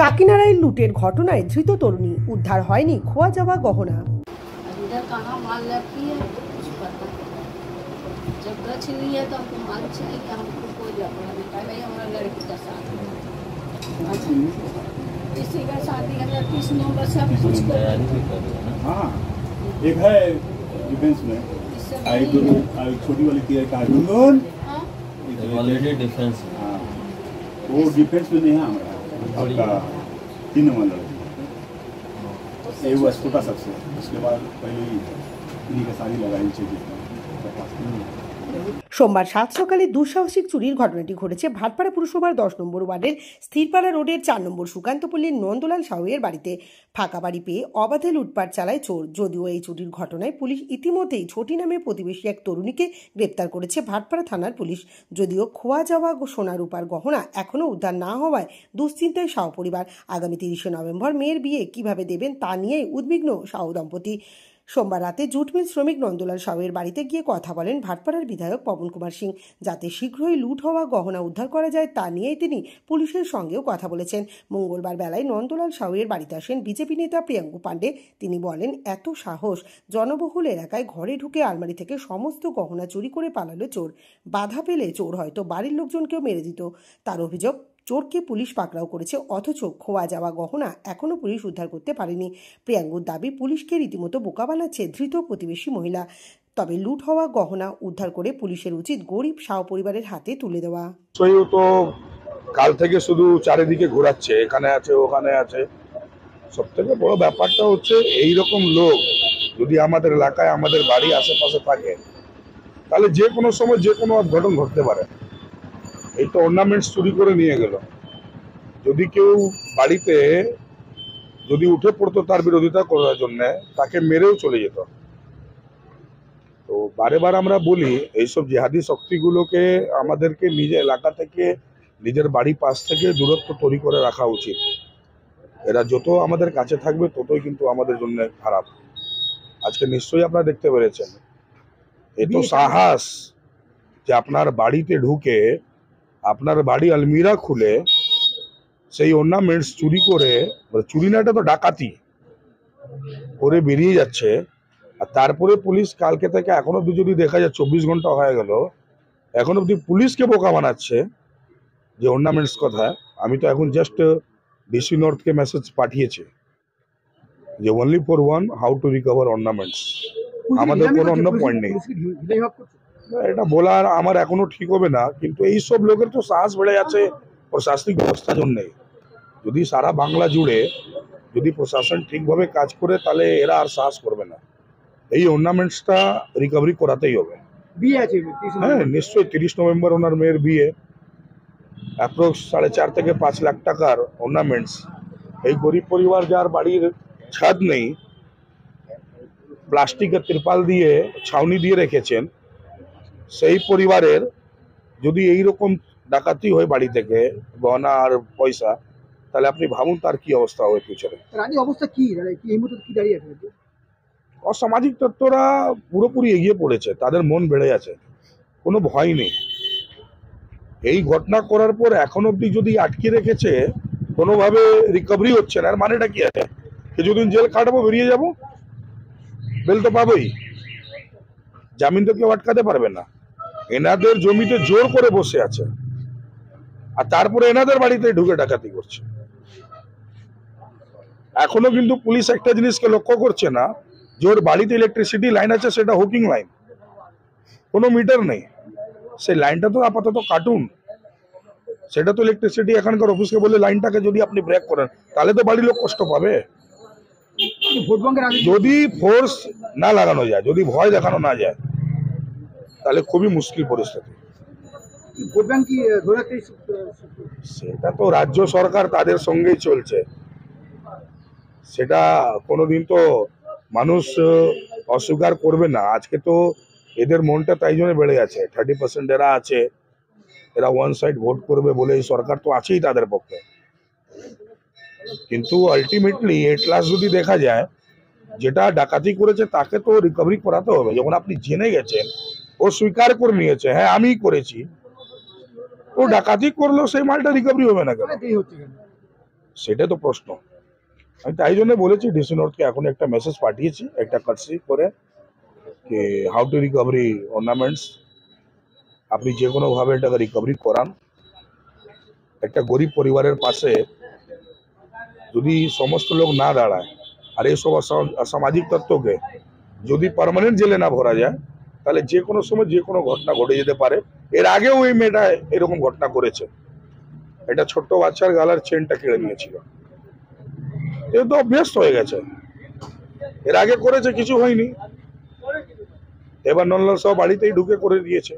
কাকিনাড়ায় লুটের ঘটনায় ধৃত তরুণী, উদ্ধার হয়নি খোয়া যাওয়া গহনা। जब गछ नहीं है तो हमको मालूम चाहिए कि हमको कोई लफड़ा नहीं पाए भाई हमारा लड़की का शादी किसी का शादी है 30 नवंबर से हम कुछ कर। हाँ एक है डिफेंस में आई छोटी वाली की है कार्टून ऑलरेडी डिफेंस। हाँ वो डिफेंस में नहीं है हमारा 3 नंबर लड़की ये वो छोटा सबसे उसके बाद पहले इन्हीं का शादी लगाई चाहिए। সোমবার 7 সকালে দুঃসাহসিক চুরির ঘটনাটি ঘটেছে ভাটপাড়া পুরসভার 10 নম্বর ওয়ার্ডের স্থিরপাড়া রোডের 4 নম্বর সুকান্তপল্লীর নন্দলাল সাউয়ের বাড়িতে। ফাঁকা বাড়ি পেয়ে অবাধে লুটপাট চালায় চোর। যদিও এই চুরির ঘটনায় পুলিশ ইতিমধ্যেই ছোটি নামে প্রতিবেশী এক তরুণীকে গ্রেপ্তার করেছে ভাটপাড়া থানার পুলিশ। যদিও খোয়া যাওয়া সোনা রূপার গহনা এখনও উদ্ধার না হওয়ায় দুশ্চিন্তায় সাউ পরিবার। আগামী 30শে নভেম্বর মেয়ের বিয়ে কিভাবে দেবেন তা নিয়েই উদ্বিগ্ন সাউ দম্পতি। সোমবার রাতে জুট মিল শ্রমিক নন্দলাল সাউয়ের বাড়িতে গিয়ে কথা বলেন ভাটপাড়ার বিধায়ক পবন কুমার সিং। যাতে শীঘ্রই লুট হওয়া গহনা উদ্ধার করা যায় তা নিয়েই তিনি পুলিশের সঙ্গেও কথা বলেছেন। মঙ্গলবার বেলায় নন্দলাল সাউয়ের বাড়িতে আসেন বিজেপি নেতা প্রিয়াঙ্কু পাণ্ডে। তিনি বলেন, এত সাহস! জনবহুল এলাকায় ঘরে ঢুকে আলমারি থেকে সমস্ত গহনা চুরি করে পালালো চোর। বাধা পেলে চোর হয়তো বাড়ির লোকজনকেও মেরে দিত। তার অভিযোগ, চোরকে পুলিশ পাকড়াও করেছে, অথচ খোয়া যাওয়া গহনা এখনও পুলিশ উদ্ধার করতে পারেনি। প্রিয়াঙ্কুর দাবি, পুলিশকে রীতিমতো বোকা বানাচ্ছে ধৃত প্রতিবেশী মহিলা। তবে লুট হওয়া গহনা উদ্ধার করে পুলিশের উচিত গরিব সাউ পরিবারের হাতে তুলে দেওয়া। তো কাল থেকে শুধু চারিদিকে ঘোরাচ্ছে, এখানে আছে ওখানে আছে। সব থেকে বড় ব্যাপারটা হচ্ছে এইরকম লোক যদি আমাদের এলাকায় আমাদের বাড়ি আশেপাশে থাকে তাহলে যে কোনো সময় যে কোনো অঘটন ঘটতে পারে। এই তো অর্নামেন্টস চুরি করে নিয়ে গেল। যদি কেউ বাড়িতে যদি উঠে পড়তো তার বিরোধিতা করার জন্য, তাকে মেরেও চলে যেত। তো বারে বার আমরা বলি এইসব জিহাদি শক্তিগুলোকে আমাদেরকে নিজের এলাকা থেকে নিজের বাড়ি পাশ থেকে দূরত্ব তৈরি করে রাখা উচিত। এরা যত আমাদের কাছে থাকবে ততই কিন্তু আমাদের জন্য খারাপ। আজকে নিশ্চয়ই আপনারা দেখতে পেরেছেন এ তো সাহস যে আপনার বাড়িতে ঢুকে আপনার বাড়ি আলমিরা খুলে সেই অর্নামেন্টস চুরি করে, চুরি না, এটা তো ডাকাতি করে বেরিয়ে যাচ্ছে। আর তারপরে পুলিশ কালকে থেকে এখন অব্দি যদি দেখা যায় 24 ঘন্টা হয়ে গেল, এখন অব্দি পুলিশকে বোকা বানাচ্ছে যে অর্নামেন্টস কথা। আমি তো এখন জাস্ট ডিসি নর্থকে মেসেজ পাঠিয়েছি যে only for one, how to recover ornaments. আমাদের কোনো অন্য পয়েন্ট নেই। এটা বলার আমার এখনো ঠিক হবে না, কিন্তু এইসব লোকের তো সাহস বেড়ে যাচ্ছে প্রশাসনিক ব্যবস্থার জন্যে। যদি সারা বাংলা জুড়ে যদি প্রশাসন ঠিকভাবে কাজ করে তাহলে এরা আর সাহস করবে না। এই অর্নামেন্টসটা রিকভারি করাতেই হবে। বিয়ে আছে, হ্যাঁ নিশ্চয়ই 30 নভেম্বর ওনার মেয়ের বিয়ে। অ্যাপ্রক্স 4.5 থেকে 5 লাখ টাকার অর্নামেন্টস। এই গরিব পরিবার যার বাড়ির ছাদ নেই, প্লাস্টিকের ত্রিপাল দিয়ে ছাউনি দিয়ে রেখেছেন, সেই পরিবারের যদি এইরকম ডাকাতি হয় বাড়ি থেকে গহনা আর পয়সা, তাহলে আপনি ভাবুন তার কি অবস্থা হবে ফিউচারে। রাজ্যের অবস্থা কি এই মুহূর্তে কি দাঁড়িয়ে আছে? অসামাজিক তত্ত্বরা পুরোপুরি এগিয়ে পড়েছে, তাদের মন বেড়ে আছে, কোনো ভয় নেই। এই ঘটনা করার পর এখন অব্দি যদি আটকে রেখেছে, কোনোভাবে রিকভারি হচ্ছে না, আর মানেটা কি আছে? কিছুদিন জেল কাটাবো, বেরিয়ে যাব, বেল তো পাবোই, জামিন তো কেউ আটকাতে পারবে না। এনাদের জমিতে জোর করে বসে আছে, আর তারপরে এনাদের বাড়িতে ঢুকে ডাকাতি করছে। এখনো কিন্তু পুলিশ একটা জিনিসকে লক্ষ্য করছে না যে ওর বাড়িতে ইলেকট্রিসিটি লাইন আছে, সেটা হুকিং লাইন, কোনো মিটার নেই। সেই লাইনটা তো আপাতত কাটুন, সেটা তো ইলেকট্রিসিটি এখানকার অফিসকে বলে লাইনটাকে যদি আপনি ব্রেক করেন তাহলে তো বাড়ির লোক কষ্ট পাবে। যদি ফোর্স না লাগানো যায়, যদি ভয় দেখানো না যায়, তাহলে খুবই মুশকিল পরিস্থিতি। সেটা তো রাজ্য সরকার তাদের সঙ্গেই চলছে, সেটা কোনোদিন তো মানুষ অস্বীকার করবে না। আজকে তো এদের মনটা তাই জন্য বেড়ে আছে, 30% এরা আছে, এরা ওয়ান সাইড ভোট করবে বলে এই সরকার তো আছেই তাদের পক্ষে। কিন্তু আলটিমেটলি এট লাস্ট যদি দেখা যায় যেটা ডাকাতি করেছে তাকে তো রিকভারি করাতে হবে। যখন আপনি জেনে গেছেন, ও স্বীকার করে নিয়েছে হ্যাঁ আমি করেছি, ও ডাকাতি করলো, সেই মালটা রিকভারি হবে না কেন? সেটাই তো প্রশ্ন। আমি তাই জন্য বলেছি ডিসি নর্থকে এখন একটা মেসেজ পাঠিয়েছি, একটা কাটসি করে, যে হাউ টু রিকভারি অর্নামেন্টস, আপনি যে কোনোভাবে এটাকে রিকভারি করান। একটা গরিব পরিবারের পাশে যদি সমস্ত লোক না দাঁড়ায় আর এইসব অসামাজিক তত্ত্বকে যদি পার্মানেন্ট জেলে না ভরা যায়, তাহলে যে কোনো সময় যে কোনো ঘটনা ঘটে যেতে পারে। এর আগেও এই মেয়েটা এরকম ঘটনা করেছে, একটা ছোট্ট বাচ্চার গালার চেনটা কেড়ে নিয়েছিল। এ তো অভ্যস্ত হয়ে গেছে, এর আগে করেছে কিছু হয়নি, এবার নন্দলাল সব বাড়িতেই ঢুকে করে দিয়েছে।